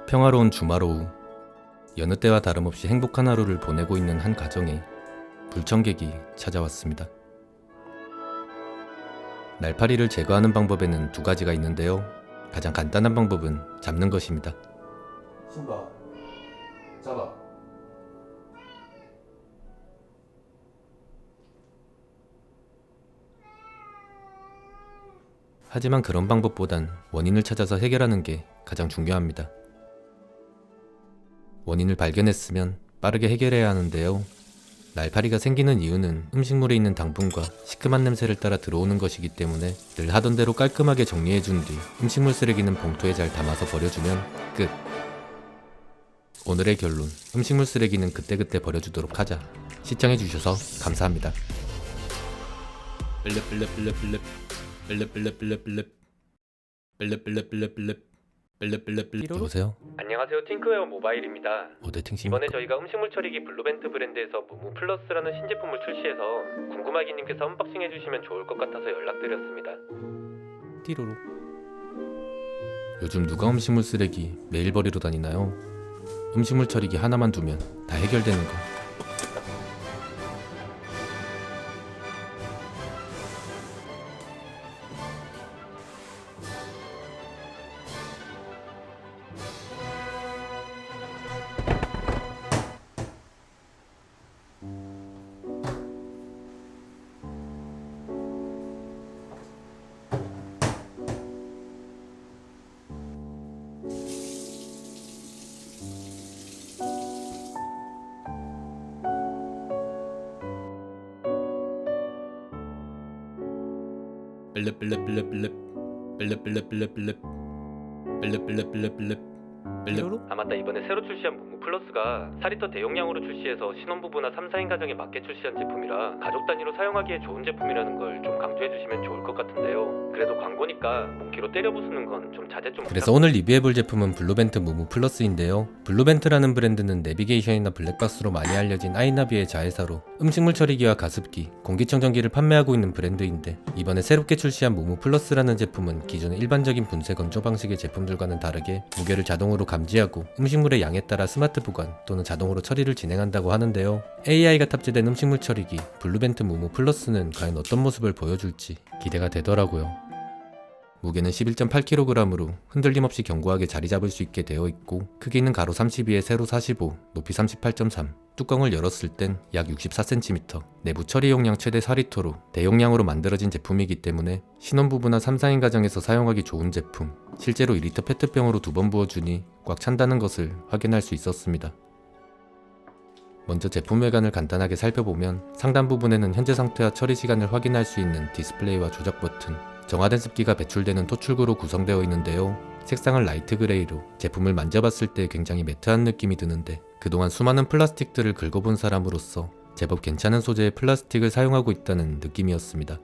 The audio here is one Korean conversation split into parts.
평화로운 주말 오후, 여느 때와 다름없이 행복한 하루를 보내고 있는 한 가정에 불청객이 찾아왔습니다. 날파리를 제거하는 방법에는 두 가지가 있는데요. 가장 간단한 방법은 잡는 것입니다. 신바 잡아. 하지만 그런 방법보단 원인을 찾아서 해결하는 게 가장 중요합니다. 원인을 발견했으면 빠르게 해결해야 하는데요. 날파리가 생기는 이유는 음식물에 있는 당분과 시큼한 냄새를 따라 들어오는 것이기 때문에 늘 하던 대로 깔끔하게 정리해준 뒤 음식물 쓰레기는 봉투에 잘 담아서 버려주면 끝. 오늘의 결론, 음식물 쓰레기는 그때그때 버려주도록 하자. 시청해주셔서 감사합니다. 여보세요? 안녕하세요. 팅크웨어 모바일입니다. 오대팅씨. 이번에 저희가 음식물 처리기 블루벤트 브랜드에서 무무 플러스라는 신제품을 출시해서 궁금하기님께서 언박싱 해주시면 좋을 것 같아서 연락드렸습니다. 띠로로. 요즘 누가 음식물 쓰레기 매일 버리러 다니나요? 음식물 처리기 하나만 두면 다 해결되는 거. 아 맞다, 이번에 새로 출시한 무무 플러스가 4리터 대용량으로 출시해서 신혼부부나 3, 4인 가정에 맞게 출시한 제품이라 가족 단위로 사용하기에 좋은 제품이라는 걸 좀 강조해주시면 좋을 것 같은데요. 그래도 광고니까 몽키로 때려 부수는 건 좀 자제 좀 그래서 오늘 리뷰해볼 제품은 블루벤트 무무 플러스인데요. 블루벤트라는 브랜드는 내비게이션이나 블랙박스로 많이 알려진 아이나비의 자회사로 음식물 처리기와 가습기, 공기청정기를 판매하고 있는 브랜드인데, 이번에 새롭게 출시한 무무 플러스라는 제품은 기존의 일반적인 분쇄 건조 방식의 제품들과는 다르게 무게를 자동으로 감지하고 음식물의 양에 따라 스마트 보관 또는 자동으로 처리를 진행한다고 하는데요. AI가 탑재된 음식물 처리기 블루벤트 무무 플러스는 과연 어떤 모습을 보여줄지 기대가 되더라고요. 무게는 11.8kg으로 흔들림 없이 견고하게 자리 잡을 수 있게 되어 있고, 크기는 가로 32에 세로 45, 높이 38.3, 뚜껑을 열었을 땐 약 64cm, 내부 처리 용량 최대 4리터로 대용량으로 만들어진 제품이기 때문에 신혼부부나 3, 4인 가정에서 사용하기 좋은 제품. 실제로 2리터 페트병으로 2번 부어주니 꽉 찬다는 것을 확인할 수 있었습니다. 먼저 제품 외관을 간단하게 살펴보면 상단 부분에는 현재 상태와 처리 시간을 확인할 수 있는 디스플레이와 조작 버튼, 정화된 습기가 배출되는 토출구로 구성되어 있는데요. 색상은 라이트 그레이로 제품을 만져봤을 때 굉장히 매트한 느낌이 드는데, 그동안 수많은 플라스틱들을 긁어본 사람으로서 제법 괜찮은 소재의 플라스틱을 사용하고 있다는 느낌이었습니다.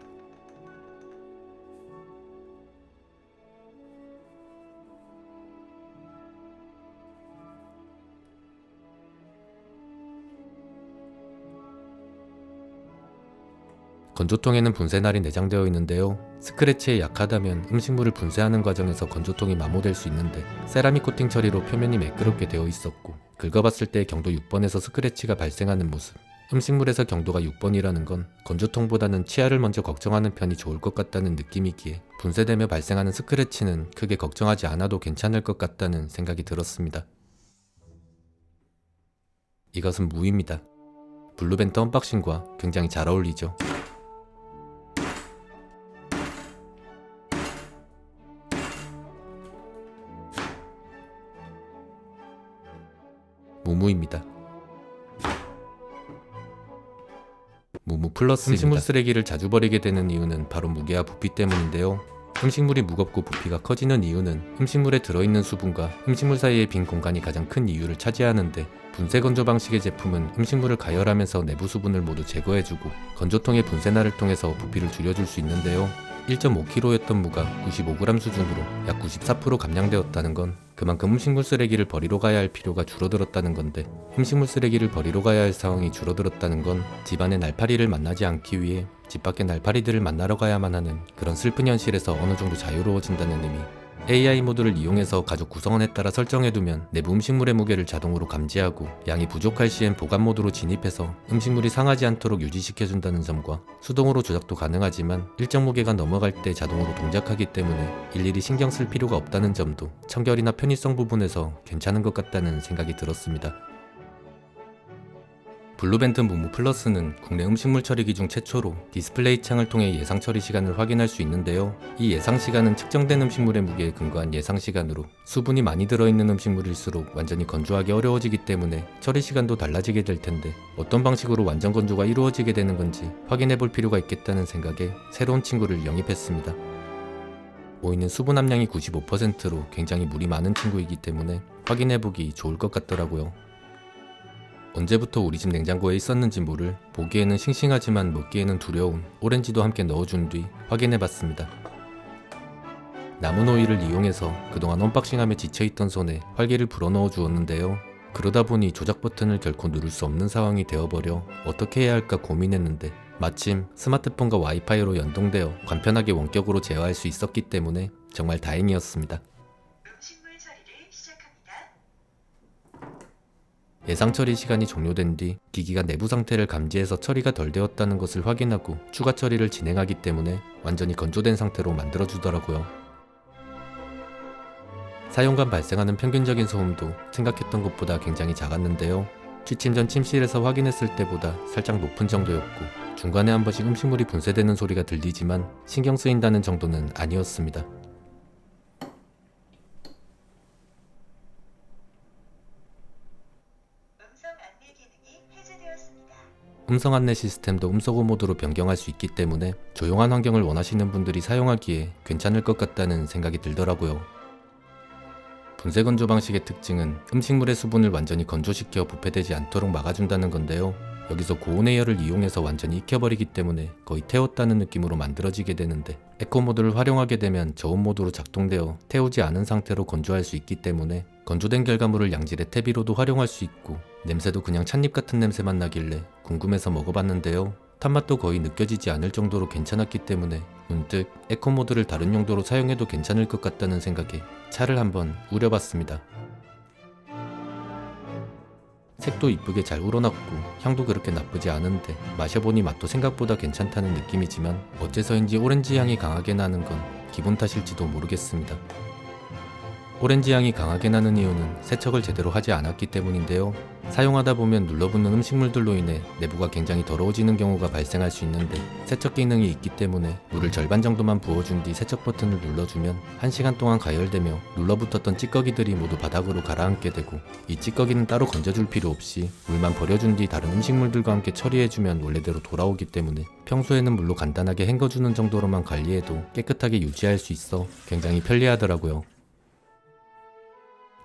건조통에는 분쇄날이 내장되어 있는데요. 스크래치에 약하다면 음식물을 분쇄하는 과정에서 건조통이 마모될 수 있는데, 세라믹 코팅 처리로 표면이 매끄럽게 되어 있었고, 긁어봤을 때 경도 6번에서 스크래치가 발생하는 모습. 음식물에서 경도가 6번이라는 건 건조통보다는 치아를 먼저 걱정하는 편이 좋을 것 같다는 느낌이기에 분쇄되며 발생하는 스크래치는 크게 걱정하지 않아도 괜찮을 것 같다는 생각이 들었습니다. 이것은 무입니다. 블루벤트 언박싱과 굉장히 잘 어울리죠. 무무입니다. 무무 플러스입니다. 음식물 쓰레기를 자주 버리게 되는 이유는 바로 무게와 부피 때문인데요. 음식물이 무겁고 부피가 커지는 이유는 음식물에 들어있는 수분과 음식물 사이의 빈 공간이 가장 큰 이유를 차지하는데, 분쇄 건조 방식의 제품은 음식물을 가열하면서 내부 수분을 모두 제거해주고 건조통의 분쇄날을 통해서 부피를 줄여줄 수 있는데요. 1.5kg였던 무가 95g 수준으로 약 94% 감량되었다는 건 그만큼 음식물 쓰레기를 버리러 가야 할 필요가 줄어들었다는 건데, 음식물 쓰레기를 버리러 가야 할 상황이 줄어들었다는 건 집안의 날파리를 만나지 않기 위해 집 밖의 날파리들을 만나러 가야만 하는 그런 슬픈 현실에서 어느 정도 자유로워진다는 의미. AI 모드를 이용해서 가족 구성원에 따라 설정해두면 내부 음식물의 무게를 자동으로 감지하고 양이 부족할 시엔 보관 모드로 진입해서 음식물이 상하지 않도록 유지시켜준다는 점과 수동으로 조작도 가능하지만 일정 무게가 넘어갈 때 자동으로 동작하기 때문에 일일이 신경 쓸 필요가 없다는 점도 청결이나 편의성 부분에서 괜찮은 것 같다는 생각이 들었습니다. 블루벤트 무무 플러스는 국내 음식물 처리기 중 최초로 디스플레이 창을 통해 예상 처리 시간을 확인할 수 있는데요. 이 예상 시간은 측정된 음식물의 무게에 근거한 예상 시간으로 수분이 많이 들어있는 음식물일수록 완전히 건조하기 어려워지기 때문에 처리 시간도 달라지게 될 텐데 어떤 방식으로 완전 건조가 이루어지게 되는 건지 확인해 볼 필요가 있겠다는 생각에 새로운 친구를 영입했습니다. 오이는 수분 함량이 95%로 굉장히 물이 많은 친구이기 때문에 확인해 보기 좋을 것 같더라고요. 언제부터 우리 집 냉장고에 있었는지 모를 보기에는 싱싱하지만 먹기에는 두려운 오렌지도 함께 넣어준 뒤 확인해봤습니다. 남은 오이를 이용해서 그동안 언박싱함에 지쳐있던 손에 활기를 불어넣어 주었는데요. 그러다 보니 조작 버튼을 결코 누를 수 없는 상황이 되어버려 어떻게 해야 할까 고민했는데 마침 스마트폰과 와이파이로 연동되어 간편하게 원격으로 제어할 수 있었기 때문에 정말 다행이었습니다. 예상 처리 시간이 종료된 뒤 기기가 내부 상태를 감지해서 처리가 덜 되었다는 것을 확인하고 추가 처리를 진행하기 때문에 완전히 건조된 상태로 만들어주더라고요. 사용감 발생하는 평균적인 소음도 생각했던 것보다 굉장히 작았는데요. 취침 전 침실에서 확인했을 때보다 살짝 높은 정도였고 중간에 한 번씩 음식물이 분쇄되는 소리가 들리지만 신경 쓰인다는 정도는 아니었습니다. 음성 안내 시스템도 음소거 모드로 변경할 수 있기 때문에 조용한 환경을 원하시는 분들이 사용하기에 괜찮을 것 같다는 생각이 들더라고요. 분쇄 건조 방식의 특징은 음식물의 수분을 완전히 건조시켜 부패되지 않도록 막아준다는 건데요. 여기서 고온 에어를 이용해서 완전히 익혀버리기 때문에 거의 태웠다는 느낌으로 만들어지게 되는데 에코 모드를 활용하게 되면 저온 모드로 작동되어 태우지 않은 상태로 건조할 수 있기 때문에 건조된 결과물을 양질의 퇴비로도 활용할 수 있고 냄새도 그냥 찻잎 같은 냄새만 나길래 궁금해서 먹어봤는데요. 탄맛도 거의 느껴지지 않을 정도로 괜찮았기 때문에 문득 에코 모드를 다른 용도로 사용해도 괜찮을 것 같다는 생각에 차를 한번 우려봤습니다. 색도 이쁘게 잘 우러났고 향도 그렇게 나쁘지 않은데 마셔보니 맛도 생각보다 괜찮다는 느낌이지만 어째서인지 오렌지 향이 강하게 나는 건 기분 탓일지도 모르겠습니다. 오렌지 향이 강하게 나는 이유는 세척을 제대로 하지 않았기 때문인데요. 사용하다 보면 눌러붙는 음식물들로 인해 내부가 굉장히 더러워지는 경우가 발생할 수 있는데 세척 기능이 있기 때문에 물을 절반 정도만 부어준 뒤 세척 버튼을 눌러주면 1시간 동안 가열되며 눌러붙었던 찌꺼기들이 모두 바닥으로 가라앉게 되고 이 찌꺼기는 따로 건져줄 필요 없이 물만 버려준 뒤 다른 음식물들과 함께 처리해주면 원래대로 돌아오기 때문에 평소에는 물로 간단하게 헹궈주는 정도로만 관리해도 깨끗하게 유지할 수 있어 굉장히 편리하더라고요.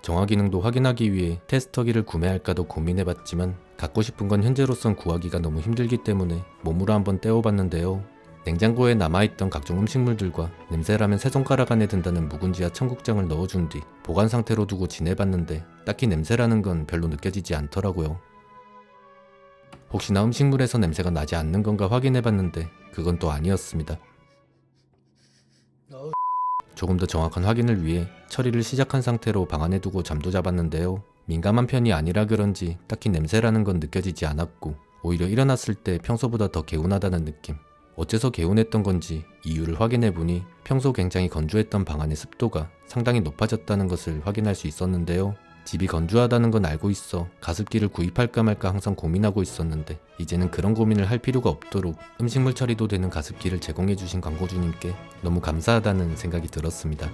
정화 기능도 확인하기 위해 테스터기를 구매할까도 고민해봤지만 갖고 싶은 건 현재로선 구하기가 너무 힘들기 때문에 몸으로 한번 떼어봤는데요. 냉장고에 남아있던 각종 음식물들과 냄새라면 세 손가락 안에 든다는 묵은지와 청국장을 넣어준 뒤 보관 상태로 두고 지내봤는데 딱히 냄새라는 건 별로 느껴지지 않더라고요. 혹시나 음식물에서 냄새가 나지 않는 건가 확인해봤는데 그건 또 아니었습니다. 조금 더 정확한 확인을 위해 처리를 시작한 상태로 방 안에 두고 잠도 잡았는데요. 민감한 편이 아니라 그런지 딱히 냄새라는 건 느껴지지 않았고 오히려 일어났을 때 평소보다 더 개운하다는 느낌. 어째서 개운했던 건지 이유를 확인해보니 평소 굉장히 건조했던 방 안의 습도가 상당히 높아졌다는 것을 확인할 수 있었는데요. 집이 건조하다는 건 알고 있어 가습기를 구입할까 말까 항상 고민하고 있었는데 이제는 그런 고민을 할 필요가 없도록 음식물 처리도 되는 가습기를 제공해주신 광고주님께 너무 감사하다는 생각이 들었습니다.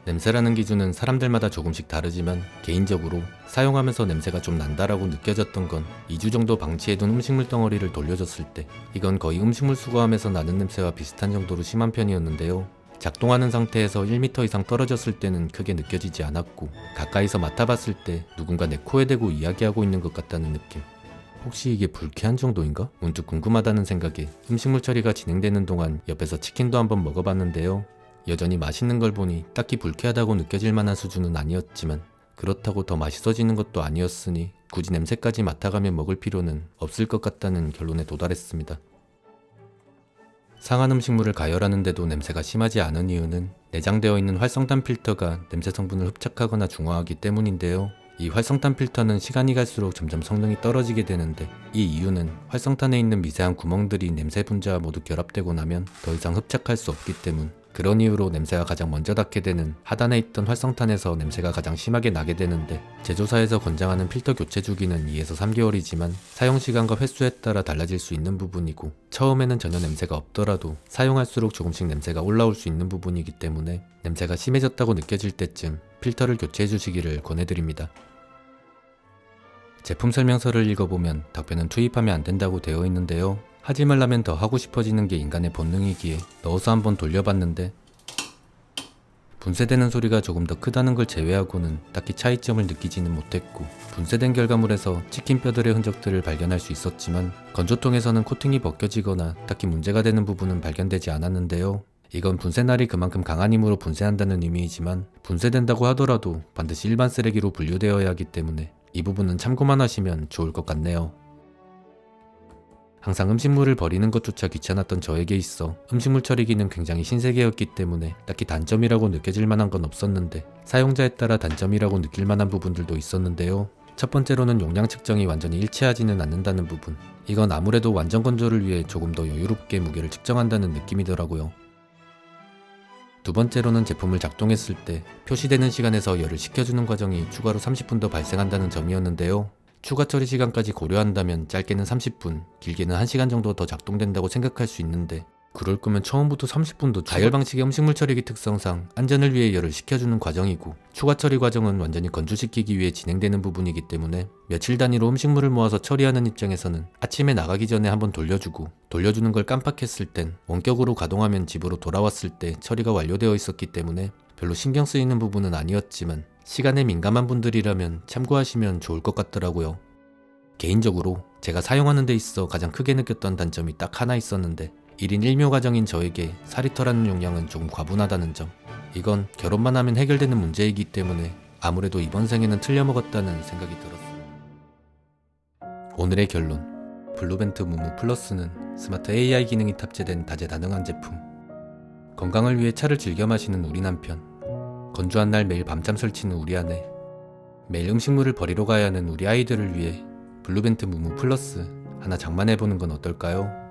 냄새라는 기준은 사람들마다 조금씩 다르지만 개인적으로 사용하면서 냄새가 좀 난다라고 느껴졌던 건 2주 정도 방치해둔 음식물 덩어리를 돌려줬을 때 이건 거의 음식물 수거함에서 나는 냄새와 비슷한 정도로 심한 편이었는데요. 작동하는 상태에서 1m 이상 떨어졌을 때는 크게 느껴지지 않았고 가까이서 맡아봤을 때 누군가 내 코에 대고 이야기하고 있는 것 같다는 느낌. 혹시 이게 불쾌한 정도인가? 문득 궁금하다는 생각에 음식물 처리가 진행되는 동안 옆에서 치킨도 한번 먹어봤는데요. 여전히 맛있는 걸 보니 딱히 불쾌하다고 느껴질 만한 수준은 아니었지만 그렇다고 더 맛있어지는 것도 아니었으니 굳이 냄새까지 맡아가며 먹을 필요는 없을 것 같다는 결론에 도달했습니다. 상한 음식물을 가열하는데도 냄새가 심하지 않은 이유는 내장되어 있는 활성탄 필터가 냄새 성분을 흡착하거나 중화하기 때문인데요. 이 활성탄 필터는 시간이 갈수록 점점 성능이 떨어지게 되는데, 이 이유는 활성탄에 있는 미세한 구멍들이 냄새 분자와 모두 결합되고 나면 더 이상 흡착할 수 없기 때문. 그런 이유로 냄새가 가장 먼저 닿게 되는 하단에 있던 활성탄에서 냄새가 가장 심하게 나게 되는데, 제조사에서 권장하는 필터 교체 주기는 2에서 3개월이지만 사용시간과 횟수에 따라 달라질 수 있는 부분이고, 처음에는 전혀 냄새가 없더라도 사용할수록 조금씩 냄새가 올라올 수 있는 부분이기 때문에 냄새가 심해졌다고 느껴질 때쯤 필터를 교체해 주시기를 권해드립니다. 제품 설명서를 읽어보면 닭뼈는 투입하면 안 된다고 되어 있는데요. 하지 말라면 더 하고 싶어지는 게 인간의 본능이기에 넣어서 한번 돌려봤는데, 분쇄되는 소리가 조금 더 크다는 걸 제외하고는 딱히 차이점을 느끼지는 못했고, 분쇄된 결과물에서 치킨 뼈들의 흔적들을 발견할 수 있었지만 건조통에서는 코팅이 벗겨지거나 딱히 문제가 되는 부분은 발견되지 않았는데요. 이건 분쇄날이 그만큼 강한 힘으로 분쇄한다는 의미이지만, 분쇄된다고 하더라도 반드시 일반 쓰레기로 분류되어야 하기 때문에 이 부분은 참고만 하시면 좋을 것 같네요. 항상 음식물을 버리는 것조차 귀찮았던 저에게 있어 음식물 처리기는 굉장히 신세계였기 때문에 딱히 단점이라고 느껴질 만한 건 없었는데, 사용자에 따라 단점이라고 느낄 만한 부분들도 있었는데요. 첫 번째로는 용량 측정이 완전히 일치하지는 않는다는 부분. 이건 아무래도 완전 건조를 위해 조금 더 여유롭게 무게를 측정한다는 느낌이더라고요. 두 번째로는 제품을 작동했을 때 표시되는 시간에서 열을 식혀주는 과정이 추가로 30분 더 발생한다는 점이었는데요. 추가 처리 시간까지 고려한다면 짧게는 30분, 길게는 1시간 정도 더 작동된다고 생각할 수 있는데, 그럴 거면 처음부터 30분도 가열 방식의 음식물 처리기 특성상 안전을 위해 열을 식혀주는 과정이고, 추가 처리 과정은 완전히 건조시키기 위해 진행되는 부분이기 때문에 며칠 단위로 음식물을 모아서 처리하는 입장에서는 아침에 나가기 전에 한번 돌려주고, 돌려주는 걸 깜빡했을 땐 원격으로 가동하면 집으로 돌아왔을 때 처리가 완료되어 있었기 때문에 별로 신경 쓰이는 부분은 아니었지만, 시간에 민감한 분들이라면 참고하시면 좋을 것 같더라고요. 개인적으로 제가 사용하는 데 있어 가장 크게 느꼈던 단점이 딱 하나 있었는데, 1인 1묘 가정인 저에게 4리터라는 용량은 조금 과분하다는 점. 이건 결혼만 하면 해결되는 문제이기 때문에 아무래도 이번 생에는 틀려먹었다는 생각이 들었습니다. 오늘의 결론. 블루벤트 무무 플러스는 스마트 AI 기능이 탑재된 다재다능한 제품. 건강을 위해 차를 즐겨 마시는 우리 남편, 건조한 날 매일 밤잠 설치는 우리 아내, 매일 음식물을 버리러 가야 하는 우리 아이들을 위해 블루벤트 무무 플러스 하나 장만해보는 건 어떨까요?